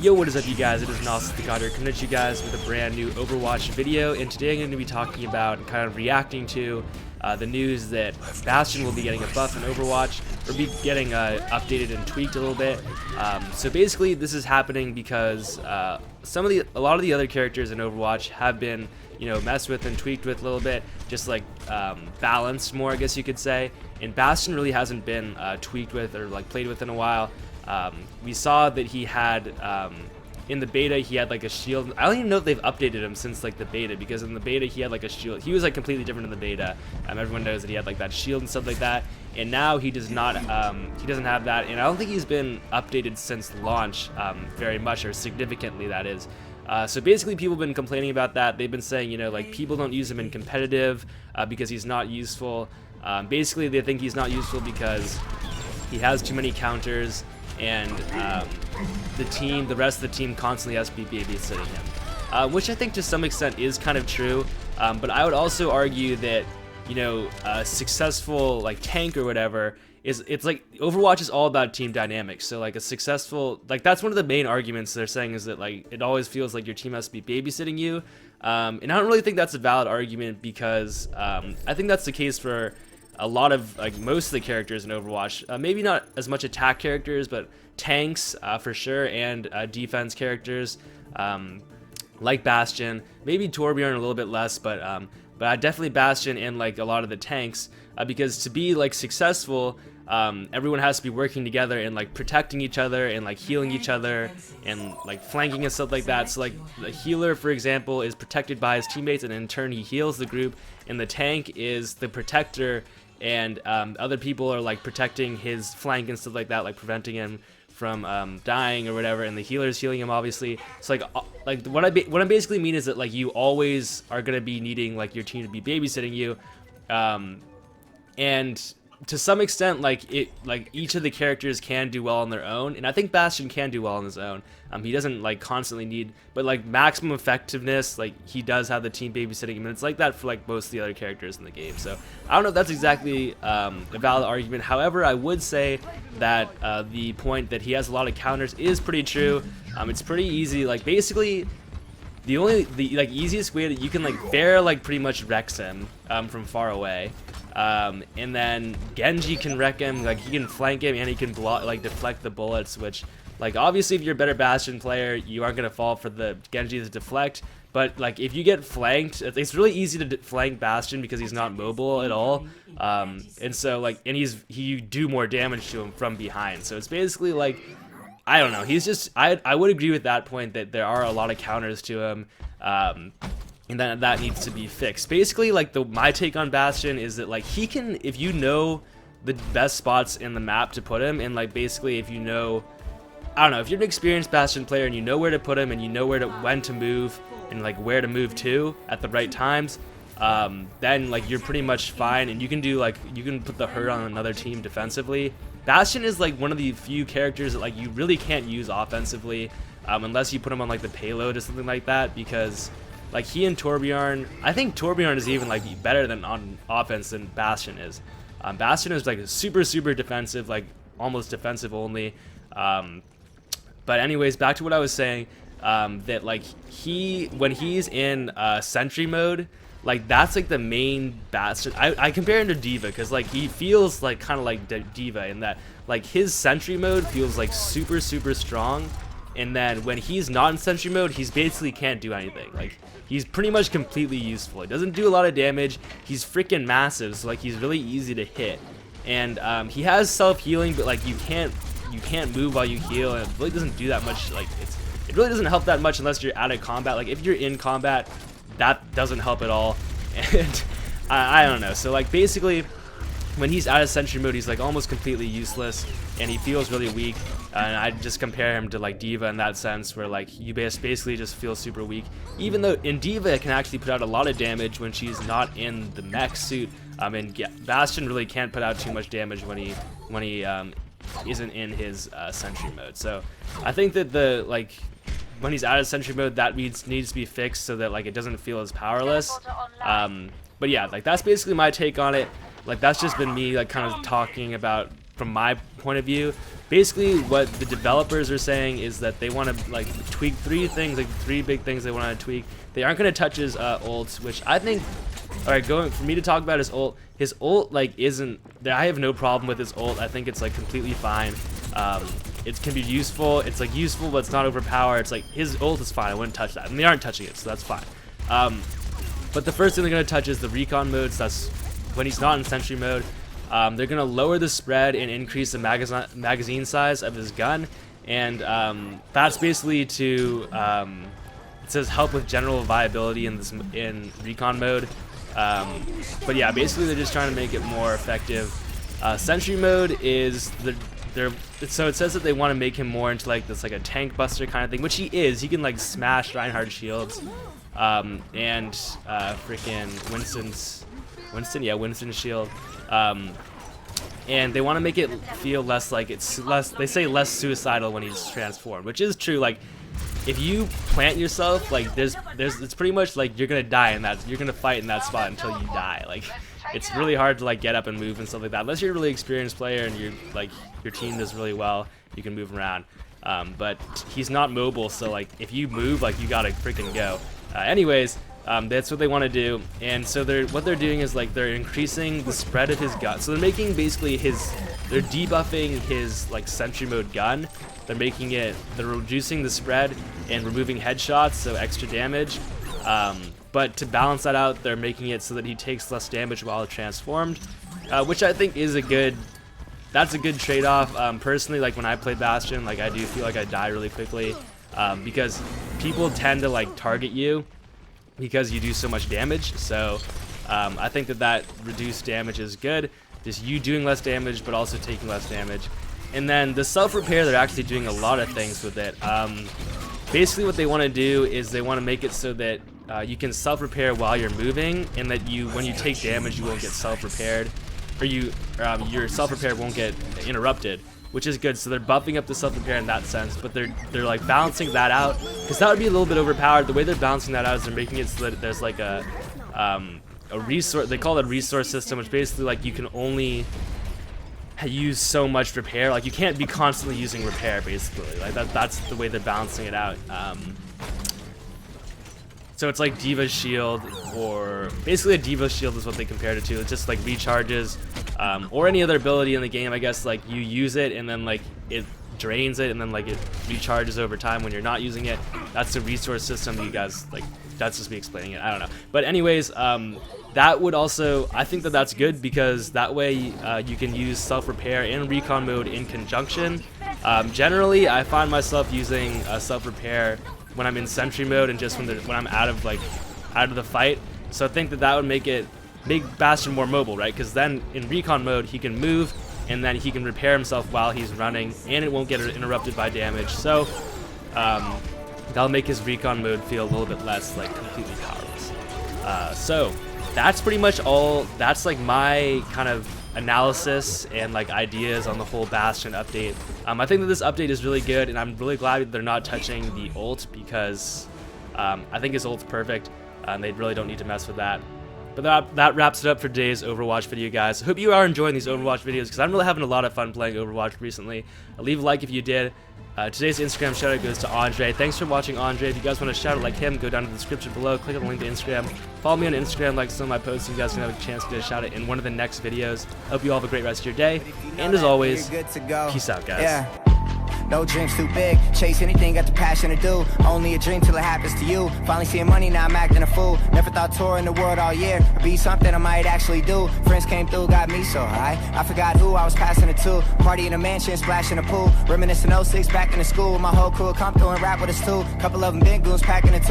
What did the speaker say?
Yo, what is up, you guys? It is Nossus the God here, coming at you guys with a brand new Overwatch video, and today I'm going to be talking about and kind of reacting to the news that Bastion will be getting a buff in Overwatch, or be getting updated and tweaked a little bit. So basically, this is happening because a lot of the other characters in Overwatch have been, messed with and tweaked with a little bit, just like balanced more, I guess you could say. And Bastion really hasn't been tweaked with or like played with in a while. We saw that he had in the beta he had like a shield. I don't even know if they've updated him since like the beta, because in the beta he had like a shield. He was like completely different in the beta. Everyone knows that he had like that shield and stuff like that, and now he does not. He doesn't have that, and I don't think he's been updated since launch very much, or significantly, that is. So basically, people have been complaining about that. They've been saying, like, people don't use him in competitive because he's not useful. Basically, they think he's not useful because he has too many counters, and the rest of the team constantly has to be babysitting him, which I think to some extent is kind of true. But I would also argue that, a successful like tank or whatever it's like Overwatch is all about team dynamics. So like a successful, like, that's one of the main arguments they're saying, is that like it always feels like your team has to be babysitting you, and I don't really think that's a valid argument, because I think that's the case for a lot of, like, most of the characters in Overwatch. Maybe not as much attack characters, but tanks for sure, and defense characters like Bastion, maybe Torbjorn a little bit less, but definitely Bastion and like a lot of the tanks, because to be like successful, everyone has to be working together and like protecting each other and like healing each other and like flanking and stuff like that. So like the healer, for example, is protected by his teammates, and in turn he heals the group, and the tank is the protector, and other people are like protecting his flank and stuff like that, like preventing him from dying or whatever, and the healer is healing him, obviously. So like what I basically mean is that like you always are gonna be needing like your team to be babysitting you, and to some extent, like each of the characters can do well on their own, and I think Bastion can do well on his own. He doesn't like constantly need, but like maximum effectiveness, like he does have the team babysitting him, and it's like that for like most of the other characters in the game. So I don't know if that's exactly a valid argument. However, I would say that the point that he has a lot of counters is pretty true. It's pretty easy. Like basically, the easiest way that you can like Bear like pretty much wrecks him from far away. And then Genji can wreck him, like he can flank him, and he can block, like deflect the bullets, which, like, obviously if you're a better Bastion player, you aren't gonna fall for the Genji to deflect, but like if you get flanked, it's really easy to flank Bastion because he's not mobile at all, and so like, and you do more damage to him from behind. So it's basically like, I don't know, he's just, I would agree with that point, that there are a lot of counters to him, and then that needs to be fixed. Basically, like, my take on Bastion is that like he can, if you know the best spots in the map to put him, and like basically if you know, I don't know, if you're an experienced Bastion player and you know where to put him, and you know when to move, and like where to move to at the right times, then like you're pretty much fine, and you can do like, you can put the hurt on another team defensively. Bastion is like one of the few characters that like you really can't use offensively, unless you put him on like the payload or something like that, because like he and Torbjorn, I think Torbjorn is even like better than on offense than Bastion is. Bastion is like super defensive, like almost defensive only. But anyways, back to what I was saying, that like when he's in sentry mode, like that's like the main Bastion. I compare him to D.Va because like he feels like kind of like D.Va in that like his sentry mode feels like super strong, and then when he's not in sentry mode, he's basically can't do anything. Like he's pretty much completely useful. He doesn't do a lot of damage. He's freaking massive, so like he's really easy to hit, and he has self-healing, but like you can't move while you heal, and it really doesn't do that much. Like it really doesn't help that much unless you're out of combat. Like if you're in combat, that doesn't help at all, and I don't know. So like basically, when he's out of sentry mode, he's like almost completely useless, and he feels really weak. And I just compare him to like D.Va in that sense, where like you basically just feel super weak. Even though in D.Va it can actually put out a lot of damage when she's not in the mech suit. And Bastion really can't put out too much damage when he isn't in his sentry mode. So I think that when he's out of sentry mode, that needs to be fixed so that like it doesn't feel as powerless. But yeah, like that's basically my take on it. Like that's just been me like kind of talking about from my point of view. basically what the developers are saying is that they want to like tweak 3 things, like 3 big things they want to tweak. They aren't going to touch his ult, which I think, alright, going for me to talk about his ult like isn't, I have no problem with his ult. I think it's like completely fine. It can be useful. It's like useful, but it's not overpowered. It's like his ult is fine. I wouldn't touch that, and they aren't touching it, so that's fine. But the first thing they're going to touch is the recon modes. That's when he's not in sentry mode. They're going to lower the spread and increase the magazine size of his gun, and that's basically to it says help with general viability in recon mode. But yeah, basically they're just trying to make it more effective. Sentry mode is so it says that they want to make him more into like this, like a tank buster kind of thing, which he is. He can like smash Reinhardt shields, and freaking Winston's shield. And they want to make it feel less like they say less suicidal when he's transformed, which is true. Like if you plant yourself, like it's pretty much like you're gonna die in that, you're gonna fight in that spot until you die. Like it's really hard to like get up and move and stuff like that, unless you're a really experienced player and you're like your team does really well, you can move around. But he's not mobile, so like if you move, like you gotta freaking go. Anyways, that's what they want to do, and so what they're doing is like they're increasing the spread of his gun. So they're making basically they're debuffing his like sentry mode gun. They're reducing the spread and removing headshots, so extra damage. But to balance that out, they're making it so that he takes less damage while transformed, which I think is that's a good trade-off. Personally, like when I played Bastion, like I do feel like I die really quickly, because people tend to like target you because you do so much damage. So I think that reduced damage is good, just you doing less damage but also taking less damage. And then the self-repair, they're actually doing a lot of things with it. Basically what they want to do is they want to make it so that you can self-repair while you're moving, and that when you take damage you won't get self-repaired, or your self-repair won't get interrupted, which is good. So they're buffing up the self-repair in that sense, but they're like balancing that out, because that would be a little bit overpowered. The way they're balancing that out is they're making it so that there's like a resource, they call it a resource system, which basically like you can only use so much repair. Like you can't be constantly using repair, basically. Like that's the way they're balancing it out. So it's like Diva's shield, or basically a Diva's shield is what they compared it to. It just like recharges, or any other ability in the game, I guess. Like you use it and then like it drains it, and then like it recharges over time when you're not using it. That's the resource system. You guys, like, that's just me explaining it, I don't know. But anyways, that would also, I think that's good, because that way you can use self-repair and recon mode in conjunction. Generally I find myself using self-repair when I'm in sentry mode and just when I'm out of the fight. So I think that would make Bastion more mobile, right? Because then in recon mode he can move, and then he can repair himself while he's running, and it won't get interrupted by damage. So that'll make his recon mode feel a little bit less like completely powerless. So that's pretty much all. That's like my kind of analysis and like ideas on the whole Bastion update. I think that this update is really good, and I'm really glad that they're not touching the ult, because I think his ult's perfect, and they really don't need to mess with that. But that wraps it up for today's Overwatch video, guys. I hope you are enjoying these Overwatch videos, because I'm really having a lot of fun playing Overwatch recently. Leave a like if you did. Today's Instagram shout out goes to Andre. Thanks for watching, Andre. If you guys want to shout out like him, go down to the description below, click on the link to Instagram, follow me on Instagram, like some of my posts, so you guys can have a chance to get a shout out in one of the next videos. Hope you all have a great rest of your day, and as always, peace out, guys. Yeah. No dreams too big, chase anything, got the passion to do. Only a dream till it happens to you. Finally seeing money, now I'm acting a fool. Never thought touring the world all year would be something I might actually do. Friends came through, got me so high, I forgot who I was passing it to. Party in a mansion, splash in a pool. Reminiscing 06 back in the school. My whole crew come through and rap with us too. Couple of them big goons packing it too.